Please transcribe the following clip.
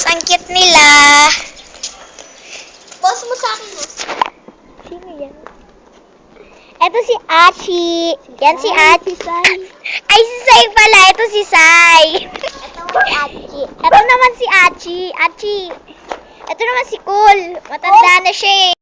Ang cute nila. Post mo sa akin mo. Sino yan? Ito si Achi. Yan si Achi. Ay, si Sai pala. Ito si Sai. Ito si Achi. Ito naman si Achi. Achi. Ito naman si Cool. Matanda na siya eh.